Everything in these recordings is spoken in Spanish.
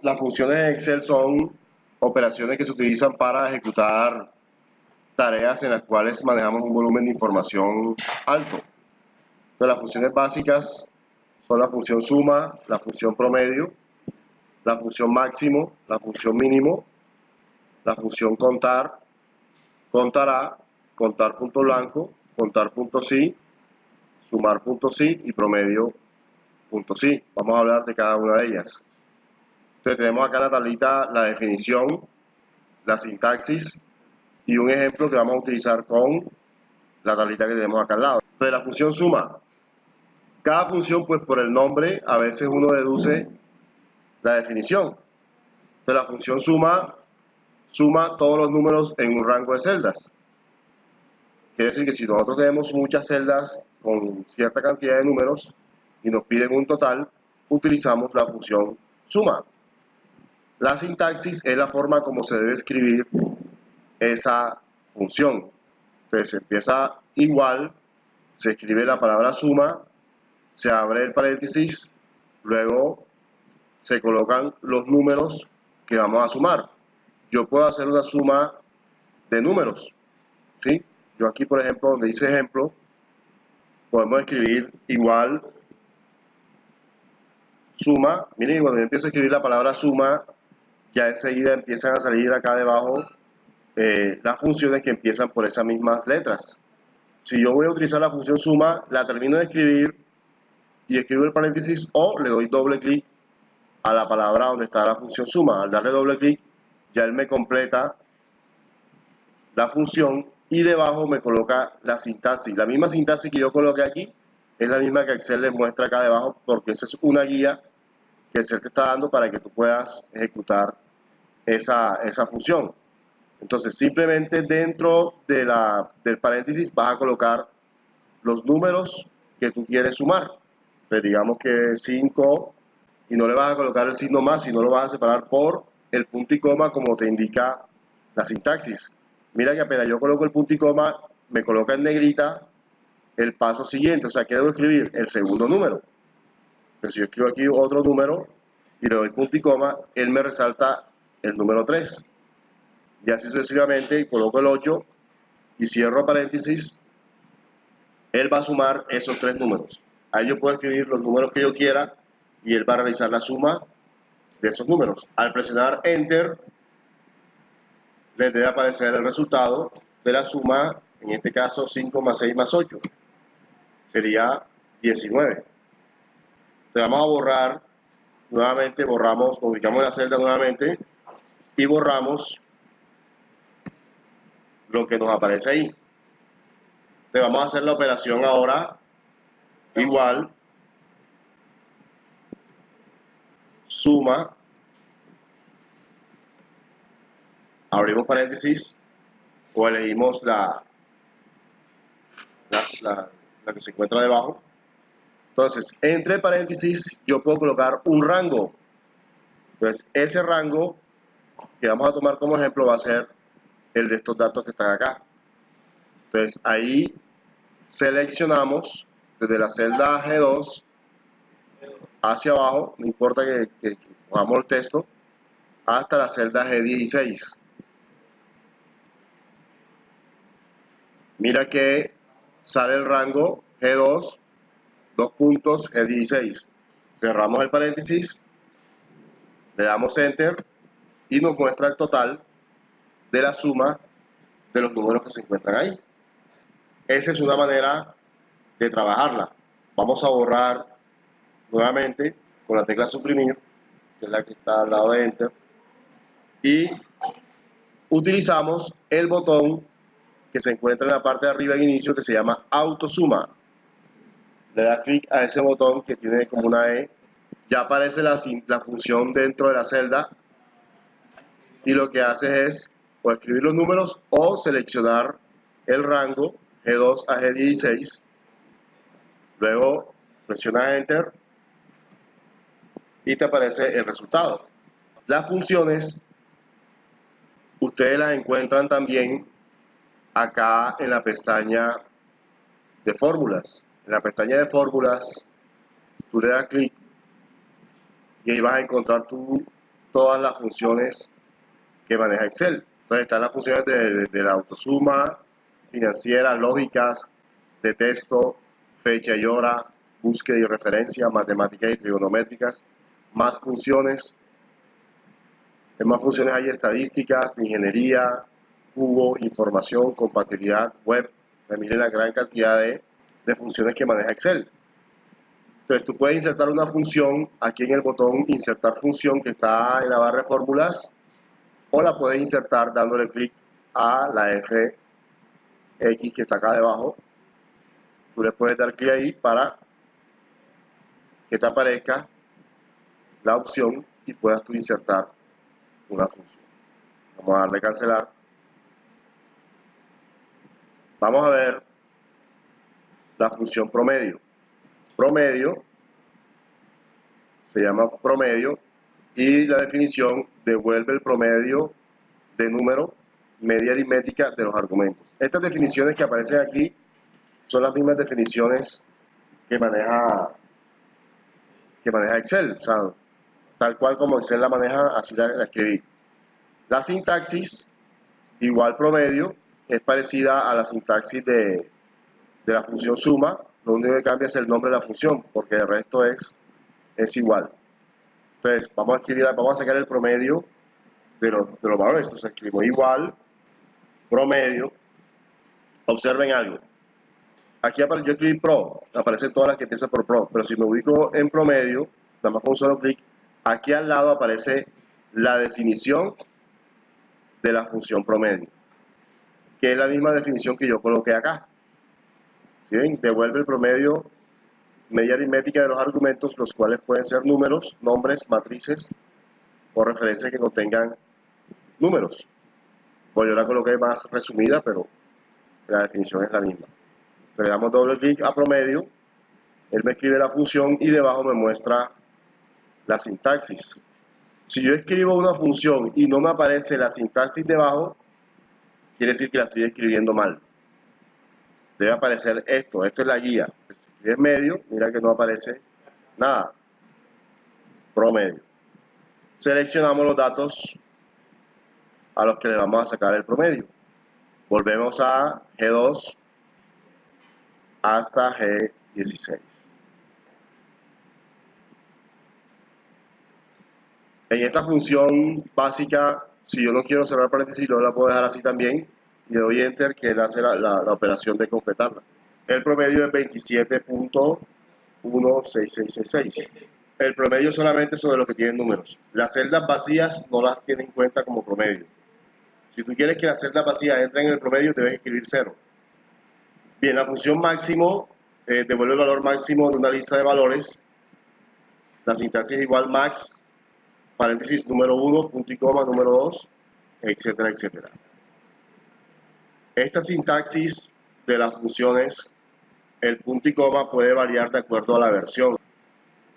Las funciones en Excel son operaciones que se utilizan para ejecutar tareas en las cuales manejamos un volumen de información alto. Entonces, las funciones básicas son la función suma, la función promedio, la función máximo, la función mínimo, la función contar, contará, contar punto blanco, contar punto sí, sumar punto sí y promedio punto sí. Vamos a hablar de cada una de ellas. Entonces tenemos acá en la tablita la definición, la sintaxis y un ejemplo que vamos a utilizar con la tablita que tenemos acá al lado. Entonces la función suma. Cada función, pues por el nombre, a veces uno deduce la definición. Entonces la función suma todos los números en un rango de celdas. Quiere decir que si nosotros tenemos muchas celdas con cierta cantidad de números y nos piden un total, utilizamos la función suma. La sintaxis es la forma como se debe escribir esa función. Entonces se empieza igual, se escribe la palabra suma, se abre el paréntesis, luego se colocan los números que vamos a sumar. Yo puedo hacer una suma de números, ¿sí? Yo aquí, por ejemplo, donde dice ejemplo, podemos escribir igual suma. Miren, cuando yo empiezo a escribir la palabra suma, ya enseguida empiezan a salir acá debajo las funciones que empiezan por esas mismas letras. Si yo voy a utilizar la función suma, la termino de escribir y escribo el paréntesis o le doy doble clic a la palabra donde está la función suma. Al darle doble clic, ya él me completa la función y debajo me coloca la sintaxis. La misma sintaxis que yo coloqué aquí es la misma que Excel les muestra acá debajo, porque esa es una guía que Excel te está dando para que tú puedas ejecutar esa función. Entonces, simplemente dentro de del paréntesis vas a colocar los números que tú quieres sumar. Pues digamos que 5, y no le vas a colocar el signo más, sino lo vas a separar por el punto y coma como te indica la sintaxis. Mira que apenas yo coloco el punto y coma, me coloca en negrita el paso siguiente. O sea, ¿qué debo escribir? El segundo número. Entonces, si yo escribo aquí otro número y le doy punto y coma, él me resalta el número 3. Y así sucesivamente, coloco el 8 y cierro paréntesis, él va a sumar esos 3 números. Ahí yo puedo escribir los números que yo quiera y él va a realizar la suma de esos números. Al presionar Enter, les debe aparecer el resultado de la suma, en este caso 5 más 6 más 8, sería 19. Entonces vamos a borrar nuevamente, borramos, ubicamos la celda nuevamente y borramos lo que nos aparece ahí. Entonces vamos a hacer la operación ahora igual suma, abrimos paréntesis o elegimos la que se encuentra debajo. Entonces, entre paréntesis yo puedo colocar un rango. Entonces, ese rango que vamos a tomar como ejemplo va a ser el de estos datos que están acá. Entonces, ahí seleccionamos desde la celda G2 hacia abajo, no importa que cojamos el texto, hasta la celda G16. Mira que sale el rango G2, dos puntos, G16. Cerramos el paréntesis, le damos Enter y nos muestra el total de la suma de los números que se encuentran ahí. Esa es una manera de trabajarla. Vamos a borrar nuevamente con la tecla suprimir, que es la que está al lado de Enter, y utilizamos el botón que se encuentra en la parte de arriba en inicio que se llama autosuma. Le das clic a ese botón que tiene como una E, ya aparece la función dentro de la celda y lo que hace es o escribir los números o seleccionar el rango G2 a G16. Luego presionas Enter y te aparece el resultado. Las funciones ustedes las encuentran también acá en la pestaña de fórmulas. En la pestaña de fórmulas tú le das clic y ahí vas a encontrar tu todas las funciones que maneja Excel. Entonces están las funciones de la autosuma, financieras, lógicas, de texto, fecha y hora, búsqueda y referencia, matemáticas y trigonométricas, más funciones. En más funciones hay estadísticas, de ingeniería, cubo, información, compatibilidad, web. Miren la gran cantidad de funciones que maneja Excel. Entonces tú puedes insertar una función aquí en el botón insertar función que está en la barra de fórmulas, o la puedes insertar dándole clic a la FX que está acá debajo. Tú le puedes dar clic ahí para que te aparezca la opción y puedas tú insertar una función. Vamos a darle a cancelar. Vamos a ver la función promedio. Promedio se llama promedio y la definición devuelve el promedio de número, media aritmética de los argumentos. Estas definiciones que aparecen aquí son las mismas definiciones que maneja Excel, o sea, tal cual como Excel la maneja, así la escribí. La sintaxis, igual promedio, es parecida a la sintaxis de la función suma, lo único que cambia es el nombre de la función, porque el resto es igual. Entonces, vamos a sacar el promedio de los valores. Entonces, escribimos igual, promedio. Observen algo. Aquí yo escribí pro, aparecen todas las que empiezan por pro, pero si me ubico en promedio, nada más con un solo clic, aquí al lado aparece la definición de la función promedio, que es la misma definición que yo coloqué acá. ¿Sí ven? Devuelve el promedio, media aritmética de los argumentos, los cuales pueden ser números, nombres, matrices o referencias que contengan números. Pues yo la coloqué más resumida, pero la definición es la misma. Le damos doble clic a promedio, él me escribe la función y debajo me muestra la sintaxis. Si yo escribo una función y no me aparece la sintaxis debajo, quiere decir que la estoy escribiendo mal. Debe aparecer esto es la guía. Si escribes medio, mira que no aparece nada. Promedio. Seleccionamos los datos a los que le vamos a sacar el promedio. Volvemos a G2 hasta G16. En esta función básica, si yo no quiero cerrar paréntesis, yo la puedo dejar así también. Y le doy Enter, que él hace la operación de completarla. El promedio es 27.16666. El promedio solamente sobre los que tienen números. Las celdas vacías no las tienen en cuenta como promedio. Si tú quieres que las celdas vacías entren en el promedio, debes escribir 0. Bien, la función máximo devuelve el valor máximo de una lista de valores. La sintaxis es igual max, paréntesis número 1, punto y coma, número 2, etcétera, etcétera. Esta sintaxis de las funciones, el punto y coma puede variar de acuerdo a la versión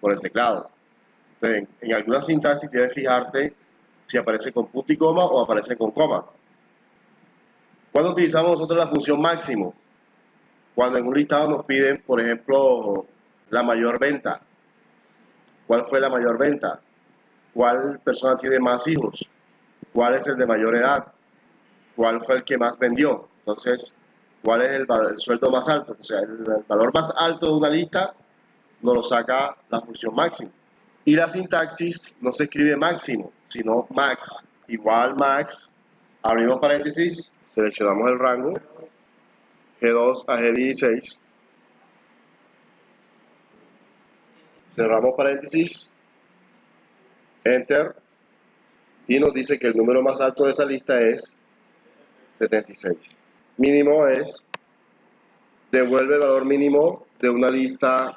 por el teclado. Entonces, en algunas sintaxis debes fijarte si aparece con punto y coma o aparece con coma. ¿Cuándo utilizamos nosotros la función máximo? Cuando en un listado nos piden, por ejemplo, la mayor venta. ¿Cuál fue la mayor venta? ¿Cuál persona tiene más hijos? ¿Cuál es el de mayor edad? ¿Cuál fue el que más vendió? Entonces, ¿cuál es el sueldo más alto? O sea, el valor más alto de una lista nos lo saca la función máximo. Y la sintaxis no se escribe máximo, sino max. Igual max, abrimos paréntesis, seleccionamos el rango, G2 a G16, cerramos paréntesis, Enter, y nos dice que el número más alto de esa lista es 76. Mínimo es, devuelve el valor mínimo de una lista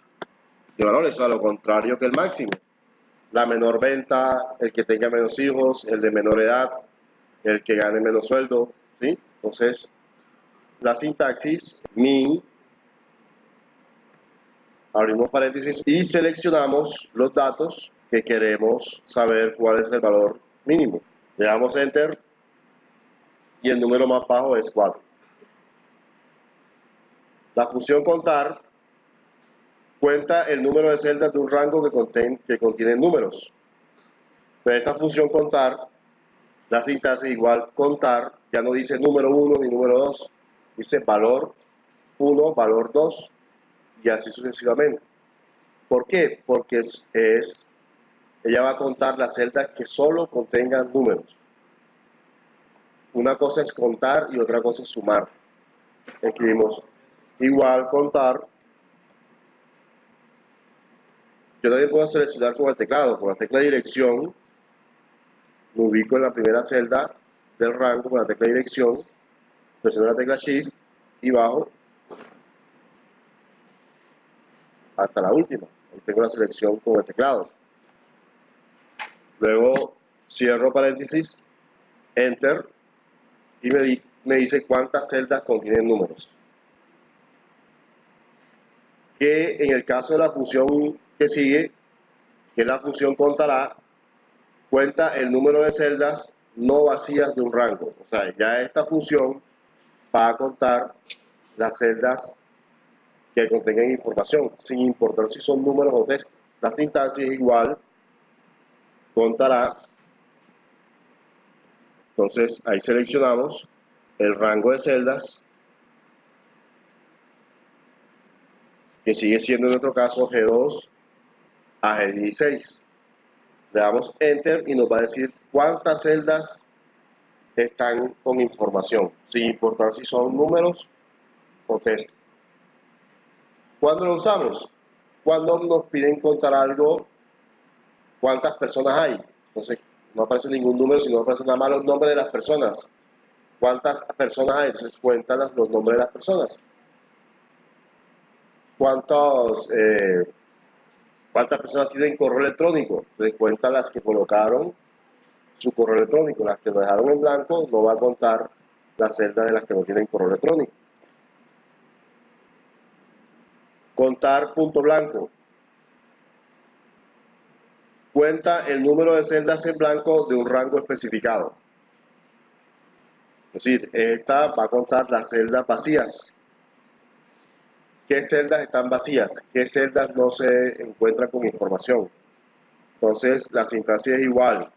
de valores, o sea, lo contrario que el máximo. La menor venta, el que tenga menos hijos, el de menor edad, el que gane menos sueldo, ¿sí? Entonces, la sintaxis, min, abrimos paréntesis y seleccionamos los datos que queremos saber cuál es el valor mínimo. Le damos Enter y el número más bajo es 4. La función contar cuenta el número de celdas de un rango que contiene números. Entonces esta función contar, la sintaxis igual contar, ya no dice número 1 ni número 2, dice valor 1, valor 2 y así sucesivamente. ¿Por qué? Porque ella va a contar las celdas que solo contengan números. Una cosa es contar y otra cosa es sumar. Escribimos igual contar. Yo también puedo seleccionar con el teclado, con la tecla dirección, me ubico en la primera celda del rango con la tecla dirección, presiono la tecla Shift y bajo hasta la última. Ahí tengo la selección con el teclado. Luego cierro paréntesis, Enter, y me dice cuántas celdas contienen números. Que en el caso de la función que sigue, que es la función contará, cuenta el número de celdas no vacías de un rango. O sea, ya esta función va a contar las celdas que contengan información, sin importar si son números o textos. La sintaxis es igual, contará. Entonces ahí seleccionamos el rango de celdas, que sigue siendo en nuestro caso G2 a G16. Le damos Enter y nos va a decir cuántas celdas están con información, sin importar si son números o textos. ¿Cuándo lo usamos? Cuando nos piden contar algo, cuántas personas hay. Entonces no aparece ningún número, sino aparecen nada más los nombres de las personas. ¿Cuántas personas hay? Entonces cuentan los nombres de las personas. ¿Cuántas personas tienen correo electrónico? Entonces cuentan las que colocaron su correo electrónico. Las que lo dejaron en blanco no va a contar la celda de las que no tienen correo electrónico. Contar punto blanco. Cuenta el número de celdas en blanco de un rango especificado. Es decir, esta va a contar las celdas vacías. ¿Qué celdas están vacías? ¿Qué celdas no se encuentran con información? Entonces, la sintaxis es igual.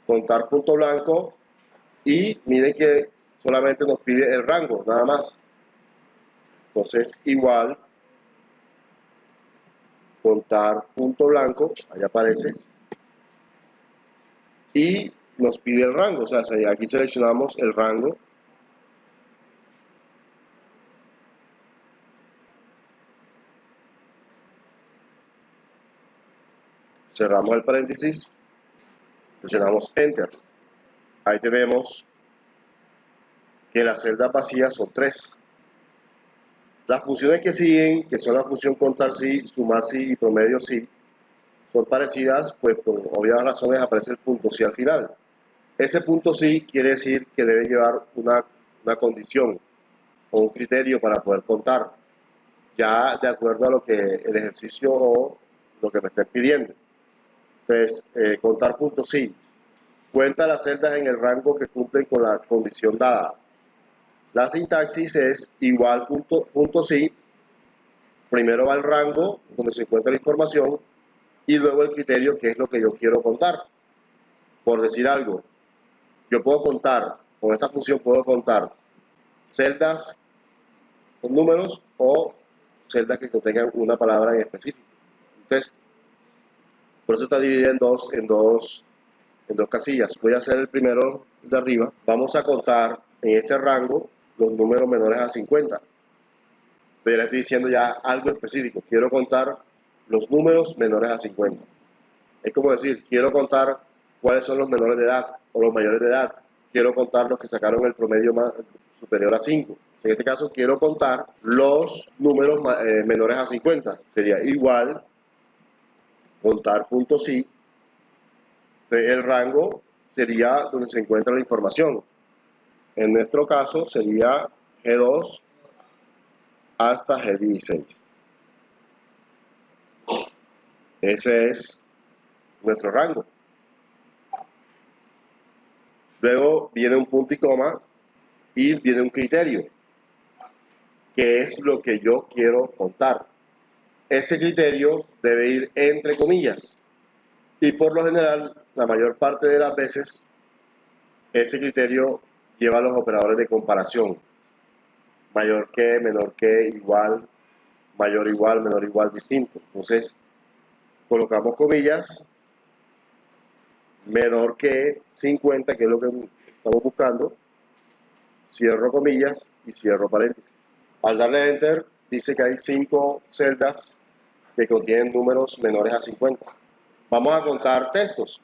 Contar punto blanco y miren que solamente nos pide el rango, nada más. Entonces, igual contar punto blanco, ahí aparece, y nos pide el rango, o sea, aquí seleccionamos el rango. Cerramos el paréntesis, presionamos Enter. Ahí tenemos que las celdas vacías son 3. Las funciones que siguen, que son la función contar sí, sumar sí y promedio sí, son parecidas, pues por obvias razones aparece el punto sí al final. Ese punto sí quiere decir que debe llevar una condición o un criterio para poder contar, ya de acuerdo a lo que el ejercicio o lo que me estén pidiendo. Entonces, contar punto sí. Cuenta las celdas en el rango que cumplen con la condición dada. La sintaxis es igual punto sí. Primero va el rango donde se encuentra la información y luego el criterio, que es lo que yo quiero contar. Por decir algo, yo puedo contar, con esta función puedo contar celdas con números o celdas que contengan una palabra en específico. Entonces, por eso está dividida en dos casillas. Voy a hacer el primero de arriba. Vamos a contar en este rango los números menores a 50. Entonces, ya le estoy diciendo ya algo específico. Quiero contar los números menores a 50. Es como decir, quiero contar cuáles son los menores de edad o los mayores de edad. Quiero contar los que sacaron el promedio más superior a 5. En este caso, quiero contar los números menores a 50. Sería igual contar punto sí. Entonces, el rango sería donde se encuentra la información. En nuestro caso sería G2 hasta G16. Ese es nuestro rango. Luego viene un punto y coma y viene un criterio, que es lo que yo quiero contar. Ese criterio debe ir entre comillas. Y por lo general, la mayor parte de las veces, ese criterio lleva a los operadores de comparación. Mayor que, menor que, igual, mayor igual, menor igual, distinto. Entonces, colocamos comillas, menor que 50, que es lo que estamos buscando, cierro comillas y cierro paréntesis. Al darle Enter, dice que hay 5 celdas que contienen números menores a 50. Vamos a contar textos.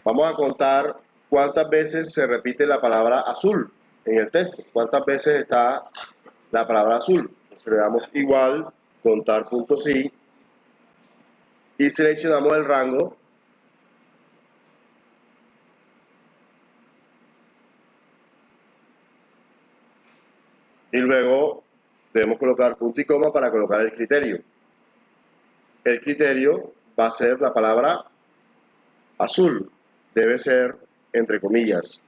Vamos a contar cuántas veces se repite la palabra azul en el texto. Cuántas veces está la palabra azul. Entonces le damos igual, contar punto sí, y seleccionamos el rango. Y luego debemos colocar punto y coma para colocar el criterio. El criterio va a ser la palabra azul. Debe ser entre comillas.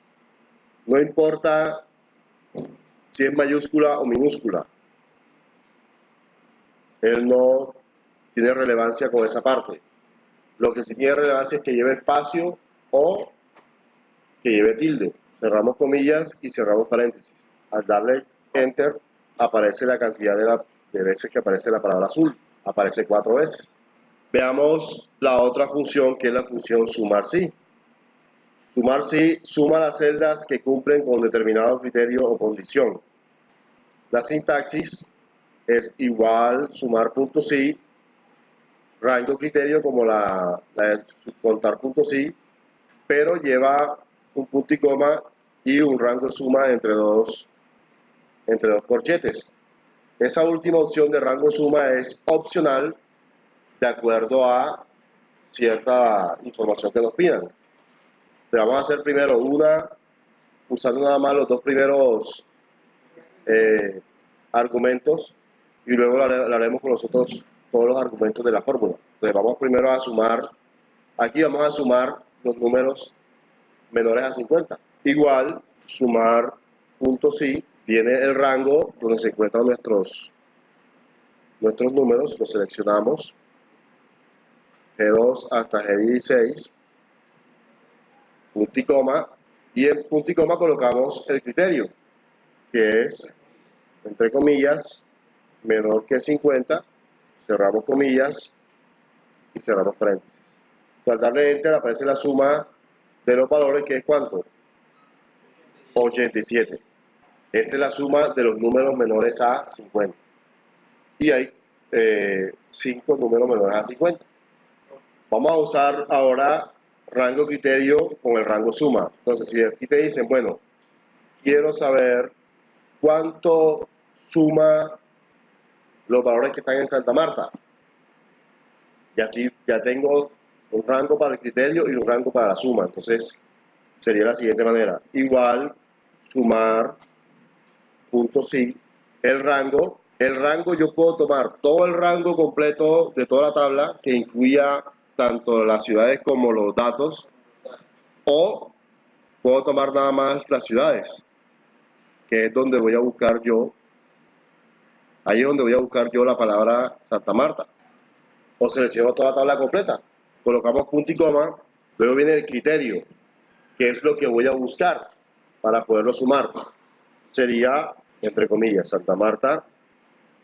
No importa si es mayúscula o minúscula. Él no tiene relevancia con esa parte. Lo que sí tiene relevancia es que lleve espacio o que lleve tilde. Cerramos comillas y cerramos paréntesis. Al darle Enter, aparece la cantidad de veces que aparece la palabra azul. Aparece 4 veces. Veamos la otra función, que es la función sumar sí. Sumar sí suma las celdas que cumplen con determinado criterio o condición. La sintaxis es igual sumar punto sí, rango criterio como la de contar punto sí, pero lleva un punto y coma y un rango suma entre dos corchetes. Esa última opción de rango suma es opcional de acuerdo a cierta información que nos pidan. Pero vamos a hacer primero una, usando nada más los dos primeros argumentos, y luego lo haremos con nosotros todos los argumentos de la fórmula. Entonces vamos primero a sumar, aquí vamos a sumar los números menores a 50. Igual, sumar punto sí, viene el rango donde se encuentran nuestros números, los seleccionamos, G2 hasta G16, punto y en punto y coma colocamos el criterio, que es, entre comillas, menor que 50, cerramos comillas y cerramos paréntesis. Al darle Enter aparece la suma de los valores, que es ¿cuánto? 87. Esa es la suma de los números menores a 50. Y hay 5 números menores a 50. Vamos a usar ahora rango criterio con el rango suma. Entonces, si aquí te dicen, bueno, quiero saber cuánto suma los valores que están en Santa Marta. Ya tengo un rango para el criterio y un rango para la suma. Entonces, sería la siguiente manera. Igual, sumar, punto sí, el rango yo puedo tomar todo el rango completo de toda la tabla, que incluya tanto las ciudades como los datos, o puedo tomar nada más las ciudades, que es donde voy a buscar yo, ahí es donde voy a buscar yo la palabra Santa Marta. O selecciono toda la tabla completa, colocamos punto y coma, luego viene el criterio, que es lo que voy a buscar para poderlo sumar. Sería, entre comillas, Santa Marta,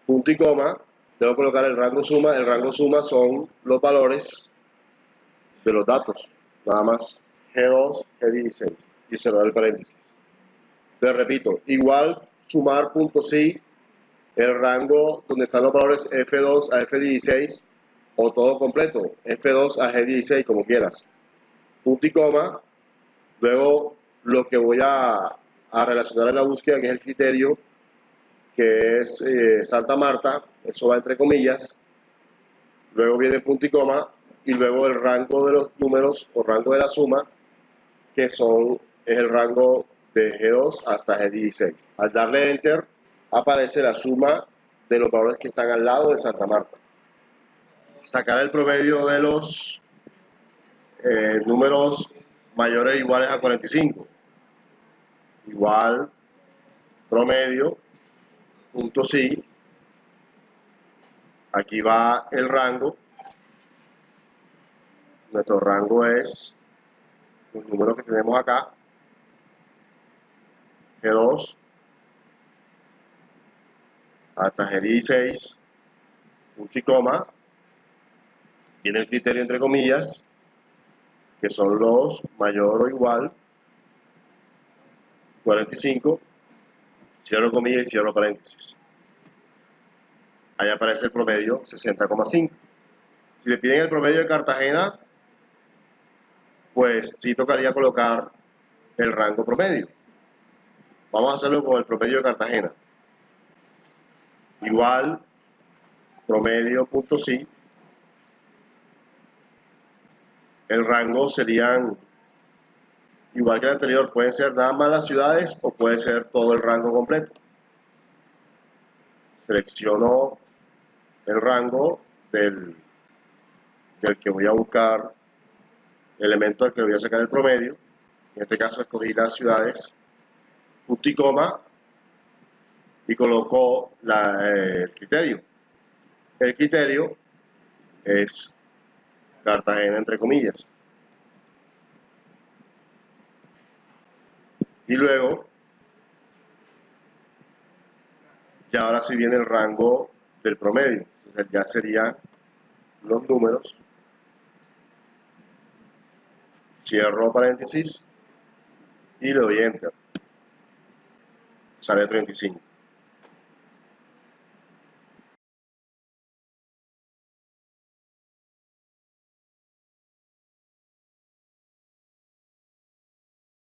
punto y coma, debo colocar el rango suma son los valores de los datos, nada más, G2, G16, y cerrar el paréntesis. Entonces repito, igual sumar punto sí, el rango donde están los valores F2 a F16, o todo completo, F2 a G16, como quieras, punto y coma, luego lo que voy a relacionar en la búsqueda, que es el criterio, que es Santa Marta, eso va entre comillas, luego viene punto y coma, y luego el rango de los números o rango de la suma, que es el rango de G2 hasta G16. Al darle Enter, aparece la suma de los valores que están al lado de Santa Marta. Sacar el promedio de los números mayores o iguales a 45. Igual, promedio, punto sí, aquí va el rango, nuestro rango es los números que tenemos acá, G2 hasta G16, punto y coma, viene el criterio entre comillas, que son los mayor o igual, 45, cierro comillas y cierro paréntesis. Ahí aparece el promedio 60,5. Si le piden el promedio de Cartagena, pues sí tocaría colocar el rango promedio. Vamos a hacerlo con el promedio de Cartagena. Igual, promedio punto sí. El rango serían, igual que el anterior, pueden ser nada más las ciudades o puede ser todo el rango completo. Selecciono el rango del que voy a buscar, el elemento del que voy a sacar el promedio. En este caso escogí las ciudades, punto y coma, y coloco el criterio. El criterio es Cartagena entre comillas. Y luego, ya ahora sí viene el rango del promedio. Entonces ya serían los números. Cierro paréntesis y le doy Enter. Sale 35.